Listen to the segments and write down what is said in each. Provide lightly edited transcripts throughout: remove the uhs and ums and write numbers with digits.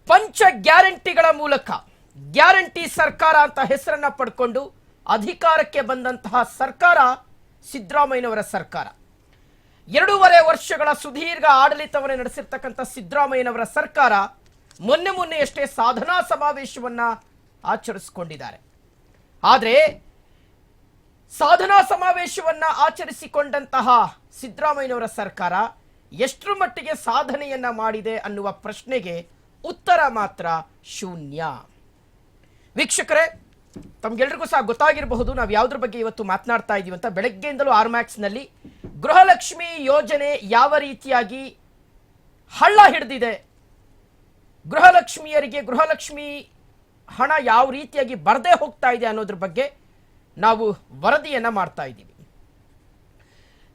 ಪಂಚ ಗ್ಯಾರಂಟಿಗಳ ಮೂಲಕ ಗ್ಯಾರಂಟಿ ಸರ್ಕಾರ ಅಂತ ಹೆಸರನ್ನ ಪಡ್ಕೊಂಡು ಅಧಿಕಾರಕ್ಕೆ ಬಂದಂತಹ ಸರ್ಕಾರ ಸಿದ್ದರಾಮಯ್ಯನವರ ಸರ್ಕಾರ. 2.5 ವರ್ಷಗಳ ಸುದೀರ್ಘ ಆಡಳಿತವನ್ನು ನಡೆಸಿರ್ತಕ್ಕಂಥ ಸಿದ್ದರಾಮಯ್ಯನವರ ಸರ್ಕಾರ ಮೊನ್ನೆಯಷ್ಟೇ ಸಾಧನಾ ಸಮಾವೇಶವನ್ನ ಆಚರಿಸಿಕೊಂಡಿದ್ದಾರೆ. ಆದರೆ ಸಾಧನಾ ಸಮಾವೇಶವನ್ನ ಆಚರಿಸಿಕೊಂಡಂತಹ ಸಿದ್ದರಾಮಯ್ಯನವರ ಸರ್ಕಾರ ಎಷ್ಟರ ಮಟ್ಟಿಗೆ ಸಾಧನೆಯನ್ನ ಮಾಡಿದೆ ಅನ್ನುವ ಪ್ರಶ್ನೆಗೆ ಉತ್ತರ ಮಾತ್ರ ಶೂನ್ಯ. ವೀಕ್ಷಕರೇ, ತಮ್ಗೆಲ್ರಿಗೂ ಸಹ ಗೊತ್ತಾಗಿರಬಹುದು ನಾವು ಯಾವುದ್ರ ಬಗ್ಗೆ ಇವತ್ತು ಮಾತನಾಡ್ತಾ ಇದ್ದೀವಿ ಅಂತ. ಬೆಳಗ್ಗೆಯಿಂದಲೂ ಆರ್ಮ್ಯಾಕ್ಸ್ನಲ್ಲಿ ಗೃಹಲಕ್ಷ್ಮಿ ಯೋಜನೆ ಯಾವ ರೀತಿಯಾಗಿ ಹಳ್ಳ ಹಿಡಿದಿದೆ, ಗೃಹಲಕ್ಷ್ಮಿಯರಿಗೆ ಗೃಹಲಕ್ಷ್ಮಿ ಹಣ ಯಾವ ರೀತಿಯಾಗಿ ಬರದೇ ಹೋಗ್ತಾ ಇದೆ ಅನ್ನೋದ್ರ ಬಗ್ಗೆ ನಾವು ವರದಿಯನ್ನ ಮಾಡ್ತಾ ಇದ್ದೀವಿ.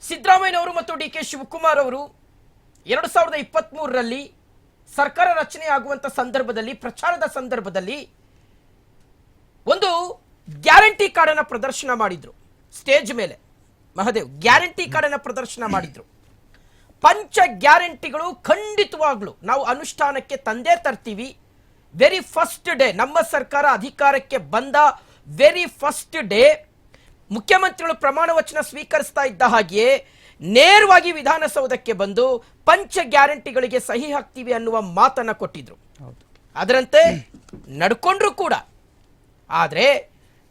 ಸಿದ್ದರಾಮಯ್ಯನವರು ಮತ್ತು ಡಿ ಕೆ ಶಿವಕುಮಾರ್ ಅವರು 2023ರಲ್ಲಿ ಸರ್ಕಾರ ರಚನೆ ಆಗುವಂತ ಸಂದರ್ಭದಲ್ಲಿ, ಪ್ರಚಾರದ ಸಂದರ್ಭದಲ್ಲಿ ಒಂದು ಗ್ಯಾರಂಟಿ ಕಾರ್ಡ್ ಅನ್ನ ಪ್ರದರ್ಶನ ಮಾಡಿದ್ರು. ಸ್ಟೇಜ್ ಮೇಲೆ ಮಹದೇವ್ ಗ್ಯಾರಂಟಿ ಕಾರ್ಡ್ ಅನ್ನ ಪ್ರದರ್ಶನ ಮಾಡಿದ್ರು. ಪಂಚ ಗ್ಯಾರಂಟಿಗಳು ಖಂಡಿತವಾಗ್ಲು ನಾವು ಅನುಷ್ಠಾನಕ್ಕೆ ತಂದೇ ತರ್ತೀವಿ. ವೆರಿ ಫಸ್ಟ್ ಡೇ, ನಮ್ಮ ಸರ್ಕಾರ ಅಧಿಕಾರಕ್ಕೆ ಬಂದ ವೆರಿ ಫಸ್ಟ್ ಡೇ ಮುಖ್ಯಮಂತ್ರಿಗಳು ಪ್ರಮಾಣ ವಚನ ಸ್ವೀಕರಿಸ್ತಾ ಇದ್ದ ಹಾಗೆಯೇ ನೇರವಾಗಿ ವಿಧಾನಸೌಧಕ್ಕೆ ಬಂದು ಪಂಚ ಗ್ಯಾರಂಟಿಗಳಿಗೆ ಸಹಿ ಹಾಕ್ತೀವಿ ಅನ್ನುವ ಮಾತನ್ನ ಕೊಟ್ಟಿದ್ರು. ಅದರಂತೆ ನಡ್ಕೊಂಡ್ರು ಕೂಡ. ಆದರೆ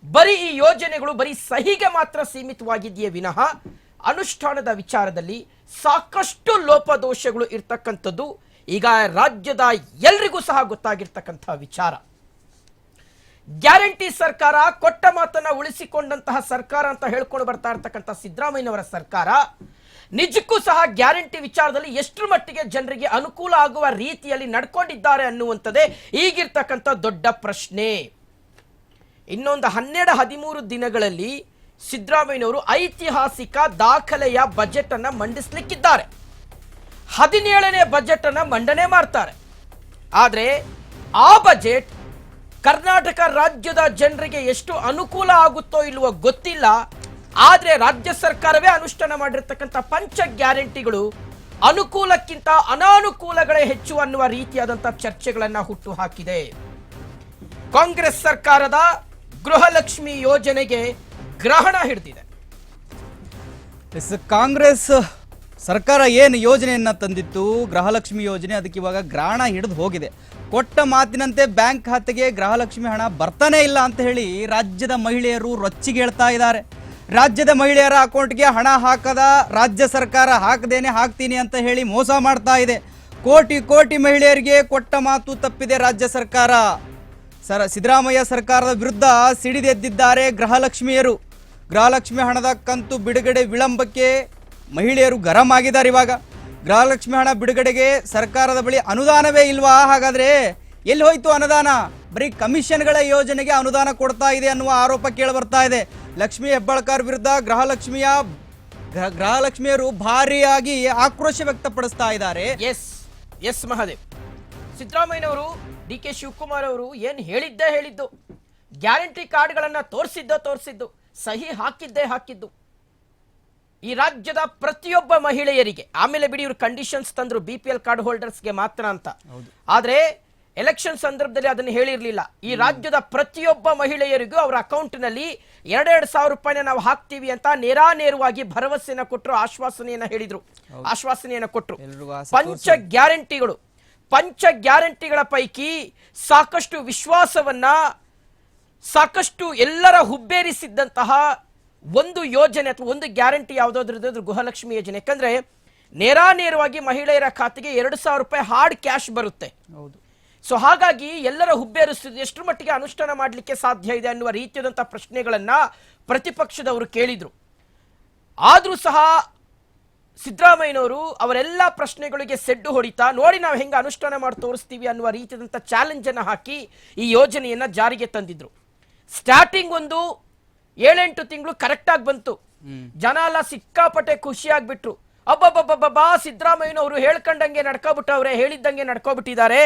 ಬರೀ ಈ ಯೋಜನೆಗಳು ಬರೀ ಸಹಿಗೆ ಮಾತ್ರ ಸೀಮಿತವಾಗಿದೆಯೇ ವಿನಃ ಅನುಷ್ಠಾನದ ವಿಚಾರದಲ್ಲಿ ಸಾಕಷ್ಟು ಲೋಪದೋಷಗಳು ಇರ್ತಕ್ಕಂಥದ್ದು ಈಗ ರಾಜ್ಯದ ಎಲ್ರಿಗೂ ಸಹ ಗೊತ್ತಾಗಿರ್ತಕ್ಕಂಥ ವಿಚಾರ. ಗ್ಯಾರಂಟಿ ಸರ್ಕಾರ, ಕೊಟ್ಟ ಮಾತನ್ನ ಉಳಿಸಿಕೊಂಡಂತಹ ಸರ್ಕಾರ ಅಂತ ಹೇಳ್ಕೊಂಡು ಬರ್ತಾ ಇರ್ತಕ್ಕಂಥ ಸಿದ್ದರಾಮಯ್ಯನವರ ಸರ್ಕಾರ ನಿಜಕ್ಕೂ ಸಹ ಗ್ಯಾರಂಟಿ ವಿಚಾರದಲ್ಲಿ ಎಷ್ಟರ ಮಟ್ಟಿಗೆ ಜನರಿಗೆ ಅನುಕೂಲ ಆಗುವ ರೀತಿಯಲ್ಲಿ ನಡ್ಕೊಂಡಿದ್ದಾರೆ ಅನ್ನುವಂಥದ್ದೇ ಈಗಿರ್ತಕ್ಕಂಥ ದೊಡ್ಡ ಪ್ರಶ್ನೆ. ಇನ್ನೊಂದು 12-13 ದಿನಗಳಲ್ಲಿ ಸಿದ್ದರಾಮಯ್ಯನವರು ಐತಿಹಾಸಿಕ ದಾಖಲೆಯ ಬಜೆಟ್ ಅನ್ನ ಮಂಡಿಸಲಿಕ್ಕಿದ್ದಾರೆ. 17ನೇ ಬಜೆಟ್ ಅನ್ನ ಮಂಡನೆ ಮಾಡ್ತಾರೆ. ಆದರೆ ಆ ಬಜೆಟ್ ಕರ್ನಾಟಕ ರಾಜ್ಯದ ಜನರಿಗೆ ಎಷ್ಟು ಅನುಕೂಲ ಆಗುತ್ತೋ ಇಲ್ವೋ ಗೊತ್ತಿಲ್ಲ. ಆದರೆ ರಾಜ್ಯ ಸರ್ಕಾರವೇ ಅನುಷ್ಠಾನ ಮಾಡಿರ್ತಕ್ಕಂಥ ಪಂಚ ಗ್ಯಾರಂಟಿಗಳು ಅನುಕೂಲಕ್ಕಿಂತ ಅನಾನುಕೂಲಗಳೇ ಹೆಚ್ಚು ಅನ್ನುವ ರೀತಿಯಾದಂಥ ಚರ್ಚೆಗಳನ್ನ ಹುಟ್ಟು ಹಾಕಿದೆ. ಕಾಂಗ್ರೆಸ್ ಸರ್ಕಾರದ ಗೃಹಲಕ್ಷ್ಮಿ ಯೋಜನೆಗೆ ಗ್ರಹಣ ಹಿಡಿದಿದೆ. ಕಾಂಗ್ರೆಸ್ ಸರ್ಕಾರ ಏನು ಯೋಜನೆಯನ್ನ ತಂದಿತ್ತು, ಗೃಹಲಕ್ಷ್ಮಿ ಯೋಜನೆ, ಅದಕ್ಕೆ ಇವಾಗ ಗ್ರಹಣ ಹಿಡಿದು ಹೋಗಿದೆ. ಕೊಟ್ಟ ಮಾತಿನಂತೆ ಬ್ಯಾಂಕ್ ಖಾತೆಗೆ ಗೃಹಲಕ್ಷ್ಮಿ ಹಣ ಬರ್ತಾನೆ ಇಲ್ಲ ಅಂತ ಹೇಳಿ ರಾಜ್ಯದ ಮಹಿಳೆಯರು ರೊಚ್ಚಿಗೆ ಹೇಳ್ತಾ ಇದ್ದಾರೆ. ರಾಜ್ಯದ ಮಹಿಳೆಯರ ಅಕೌಂಟ್ಗೆ ಹಣ ಹಾಕದ ರಾಜ್ಯ ಸರ್ಕಾರ ಹಾಕದೇನೆ ಹಾಕ್ತೀನಿ ಅಂತ ಹೇಳಿ ಮೋಸ ಮಾಡ್ತಾ ಇದೆ. ಕೋಟಿ ಮಹಿಳೆಯರಿಗೆ ಕೊಟ್ಟ ಮಾತು ತಪ್ಪಿದೆ ರಾಜ್ಯ ಸರ್ಕಾರ. ಸಿದ್ದರಾಮಯ್ಯ ಸರ್ಕಾರದ ವಿರುದ್ಧ ಸಿಡಿದೆದ್ದಿದ್ದಾರೆ ಗೃಹಲಕ್ಷ್ಮಿಯರು. ಗೃಹಲಕ್ಷ್ಮಿ ಹಣದ ಕಂತು ಬಿಡುಗಡೆ ವಿಳಂಬಕ್ಕೆ ಮಹಿಳೆಯರು ಗರಂ ಆಗಿದ್ದಾರೆ. ಇವಾಗ ಗೃಹಲಕ್ಷ್ಮಿ ಹಣ ಬಿಡುಗಡೆಗೆ ಸರ್ಕಾರದ ಬಳಿ ಅನುದಾನವೇ ಇಲ್ವಾ? ಹಾಗಾದ್ರೆ ಎಲ್ಲಿ ಹೋಯ್ತು ಅನುದಾನ? ಬರೀ ಕಮಿಷನ್ಗಳ ಯೋಜನೆಗೆ ಅನುದಾನ ಕೊಡ್ತಾ ಇದೆ ಅನ್ನುವ ಆರೋಪ ಕೇಳಿ ಬರ್ತಾ ಇದೆ. ಲಕ್ಷ್ಮೀ ಹೆಬ್ಬಾಳ್ಕರ್ ವಿರುದ್ಧ ಗೃಹಲಕ್ಷ್ಮಿಯರು ಭಾರಿಯಾಗಿ ಆಕ್ರೋಶ ವ್ಯಕ್ತಪಡಿಸ್ತಾ ಇದ್ದಾರೆ. ಎಸ್ ಮಹದೇವ್, ಸಿದ್ದರಾಮಯ್ಯನವರು ಡಿ ಕೆ ಶಿವಕುಮಾರ್ ಅವರು ಏನು ಹೇಳಿದ್ದು, ಗ್ಯಾರಂಟಿ ಕಾರ್ಡ್ಗಳನ್ನ ತೋರಿಸಿದ್ದು, ಸಹಿ ಹಾಕಿದ್ದು ಈ ರಾಜ್ಯದ ಪ್ರತಿಯೊಬ್ಬ ಮಹಿಳೆಯರಿಗೆ. ಆಮೇಲೆ ಬಿಡಿ ಇವರು ಕಂಡೀಷನ್ಸ್ ತಂದ್ರು BPL ಕಾರ್ಡ್ ಹೋಲ್ಡರ್ಸ್ಗೆ ಮಾತ್ರ ಅಂತ. ಆದ್ರೆ ಎಲೆಕ್ಷನ್ ಸಂದರ್ಭದಲ್ಲಿ ಅದನ್ನು ಹೇಳಿರ್ಲಿಲ್ಲ. ಈ ರಾಜ್ಯದ ಪ್ರತಿಯೊಬ್ಬ ಮಹಿಳೆಯರಿಗೂ ಅವರ ಅಕೌಂಟ್ನಲ್ಲಿ 2,000 ರೂಪಾಯಿನ ನಾವು ಹಾಕ್ತೀವಿ ಅಂತ ನೇರವಾಗಿ ಭರವಸೆಯನ್ನ ಕೊಟ್ಟರು, ಆಶ್ವಾಸನೆಯನ್ನ ಕೊಟ್ಟರು. ಪಂಚ ಗ್ಯಾರಂಟಿಗಳ ಪೈಕಿ ಸಾಕಷ್ಟು ವಿಶ್ವಾಸವನ್ನ, ಸಾಕಷ್ಟು ಎಲ್ಲರ ಹುಬ್ಬೇರಿಸಿದ್ದಂತಹ ಒಂದು ಯೋಜನೆ ಅಥವಾ ಒಂದು ಗ್ಯಾರಂಟಿ ಯಾವುದಾದ್ರೂ ಗೃಹಲಕ್ಷ್ಮಿ ಯೋಜನೆ. ಯಾಕಂದ್ರೆ ನೇರವಾಗಿ ಮಹಿಳೆಯರ ಖಾತೆಗೆ 2,000 ರೂಪಾಯಿ ಹಾರ್ಡ್ ಕ್ಯಾಶ್ ಬರುತ್ತೆ. ಸೊ ಹಾಗಾಗಿ ಎಲ್ಲರ ಹುಬ್ಬೇರಿಸಿದ್ದು ಎಷ್ಟರ ಮಟ್ಟಿಗೆ ಅನುಷ್ಠಾನ ಮಾಡಲಿಕ್ಕೆ ಸಾಧ್ಯ ಇದೆ ಅನ್ನುವ ರೀತಿಯಾದಂತಹ ಪ್ರಶ್ನೆಗಳನ್ನ ಪ್ರತಿಪಕ್ಷದವರು ಕೇಳಿದ್ರು. ಆದ್ರೂ ಸಹ ಸಿದ್ದರಾಮಯ್ಯನವರು ಅವರೆಲ್ಲ ಪ್ರಶ್ನೆಗಳಿಗೆ ಸೆಡ್ಡು ಹೊಡಿತಾ, ನೋಡಿ ನಾವು ಹೆಂಗೆ ಅನುಷ್ಠಾನ ಮಾಡಿ ತೋರಿಸ್ತೀವಿ ಅನ್ನುವ ರೀತಿಯಾದಂಥ ಚಾಲೆಂಜ್ ಅನ್ನು ಹಾಕಿ ಈ ಯೋಜನೆಯನ್ನ ಜಾರಿಗೆ ತಂದಿದ್ರು. ಸ್ಟಾರ್ಟಿಂಗ್ ಒಂದು 7-8 ತಿಂಗಳು ಕರೆಕ್ಟ್ ಆಗಿ ಬಂತು. ಜನ ಎಲ್ಲ ಸಿಕ್ಕಾಪಟ್ಟೆ ಖುಷಿ ಆಗ್ಬಿಟ್ರು. ಅಬ್ಬಬ್ಬಬ್ಬಬ್ಬಾ, ಸಿದ್ದರಾಮಯ್ಯನವರು ಹೇಳ್ಕೊಂಡಂಗೆ ನಡ್ಕೊಬಿಟ್ಟವ್ರೆ, ಹೇಳಿದ್ದಂಗೆ ನಡ್ಕೊಬಿಟ್ಟಿದ್ದಾರೆ,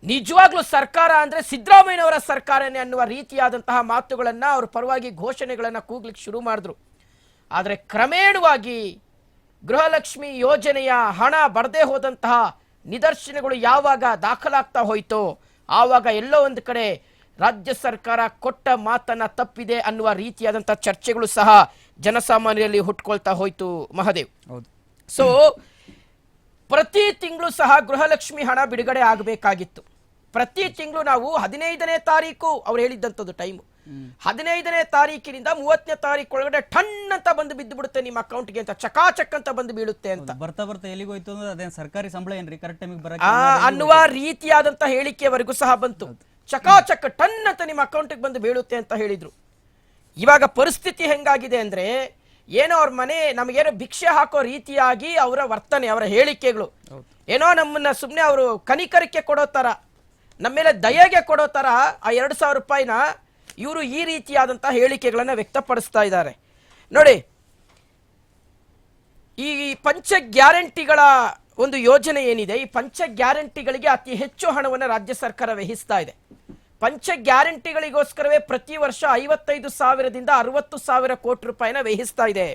ನಿಜವಾಗ್ಲೂ ಸರ್ಕಾರ ಅಂದ್ರೆ ಸಿದ್ದರಾಮಯ್ಯನವರ ಸರ್ಕಾರನೇ ಅನ್ನುವ ರೀತಿಯಾದಂತಹ ಮಾತುಗಳನ್ನ ಅವ್ರ ಪರವಾಗಿ ಘೋಷಣೆಗಳನ್ನ ಕೂಗ್ಲಿಕ್ಕೆ ಶುರು ಮಾಡಿದ್ರು. ಆದರೆ ಕ್ರಮೇಣವಾಗಿ ಗೃಹಲಕ್ಷ್ಮಿ ಯೋಜನೆಯ ಹಣ ಬರದೇ ಹೋದಂತಹ ನಿದರ್ಶನಗಳು ಯಾವಾಗ ದಾಖಲಾಗ್ತಾ ಹೋಯ್ತೋ ಆವಾಗ ಎಲ್ಲೋ ಒಂದು ಕಡೆ ರಾಜ್ಯ ಸರ್ಕಾರ ಕೊಟ್ಟ ಮಾತನ್ನ ತಪ್ಪಿದೆ ಅನ್ನುವ ರೀತಿಯಾದಂಥ ಚರ್ಚೆಗಳು ಸಹ ಜನಸಾಮಾನ್ಯರಲ್ಲಿ ಹುಟ್ಕೊಳ್ತಾ ಹೋಯ್ತು ಮಹದೇವ್. ಹೌದು. ಸೊ ಪ್ರತಿ ತಿಂಗಳು ಸಹ ಗೃಹಲಕ್ಷ್ಮಿ ಹಣ ಬಿಡುಗಡೆ ಆಗಬೇಕಾಗಿತ್ತು. ಪ್ರತಿ ತಿಂಗಳು ನಾವು 15ನೇ ತಾರೀಕು ಅವ್ರು ಹೇಳಿದ್ದಂಥದ್ದು ಟೈಮು, 15ನೇ ತಾರೀಕಿನಿಂದ 30ನೇ ತಾರೀಕು ಒಳಗಡೆ ಟನ್ ಅಂತ ಬಂದು ಬಿದ್ದು ಬಿಡುತ್ತೆ ನಿಮ್ಮ ಅಕೌಂಟ್ಗೆ ಅಂತ, ಚಕಾಚಕ್ ಅಂತ ಬಂದು ಬೀಳುತ್ತೆ ಅಂತ. ಬರ್ತಾ ಎಲ್ಲಿಗೋಯ್ತು ಅಂದ್ರೆ ಅದೇನು ಸರ್ಕಾರಿ ಸಂಬಳ ಏನ್ರಿ ಕರೆಕ್ಟ್ ಟೈಮಿಗೆ ಬರ ಅನ್ನುವ ರೀತಿಯಾದಂತ ಹೇಳಿಕೆವರೆಗೂ ಸಹ ಬಂತು. ಚಕಾಚಕ್ ಟನ್ ಅಂತ ನಿಮ್ಮ ಅಕೌಂಟ್ಗೆ ಬಂದು ಬೀಳುತ್ತೆ ಅಂತ ಹೇಳಿದ್ರು. ಇವಾಗ ಪರಿಸ್ಥಿತಿ ಹೆಂಗಾಗಿದೆ ಅಂದ್ರೆ ಏನೋ ಅವ್ರ ಮನೆ ನಮಗೇನೋ ಭಿಕ್ಷೆ ಹಾಕೋ ರೀತಿಯಾಗಿ ಅವರ ವರ್ತನೆ, ಅವರ ಹೇಳಿಕೆಗಳು ಏನೋ ನಮ್ಮನ್ನ ಸುಮ್ಮನೆ ಅವರು ಕನಿಕರಿಕೆ ಕೊಡೋ ತರ, ನಮ್ಮ ಮೇಲೆ ದಯೆಗೆ ಕೊಡೋ ತರ ಆ 2,000 ರೂಪಾಯಿನ ಇವರು ಈ ರೀತಿಯಾದಂಥ ಹೇಳಿಕೆಗಳನ್ನು ವ್ಯಕ್ತಪಡಿಸ್ತಾ ಇದ್ದಾರೆ. ನೋಡಿ, ಈ ಪಂಚ ಗ್ಯಾರಂಟಿಗಳ ಒಂದು ಯೋಜನೆ ಏನಿದೆ, ಈ ಪಂಚ ಗ್ಯಾರಂಟಿಗಳಿಗೆ ಅತಿ ಹೆಚ್ಚು ಹಣವನ್ನು ರಾಜ್ಯ ಸರ್ಕಾರ ವಹಿಸ್ತಾ ಇದೆ. ಪಂಚ ಗ್ಯಾರಂಟಿಗಳಿಗೋಸ್ಕರವೇ ಪ್ರತಿ ವರ್ಷ 55,000ದಿಂದ 60,000 ಕೋಟಿ ರೂಪಾಯಿನ ವಹಿಸ್ತಾ ಇದೆ.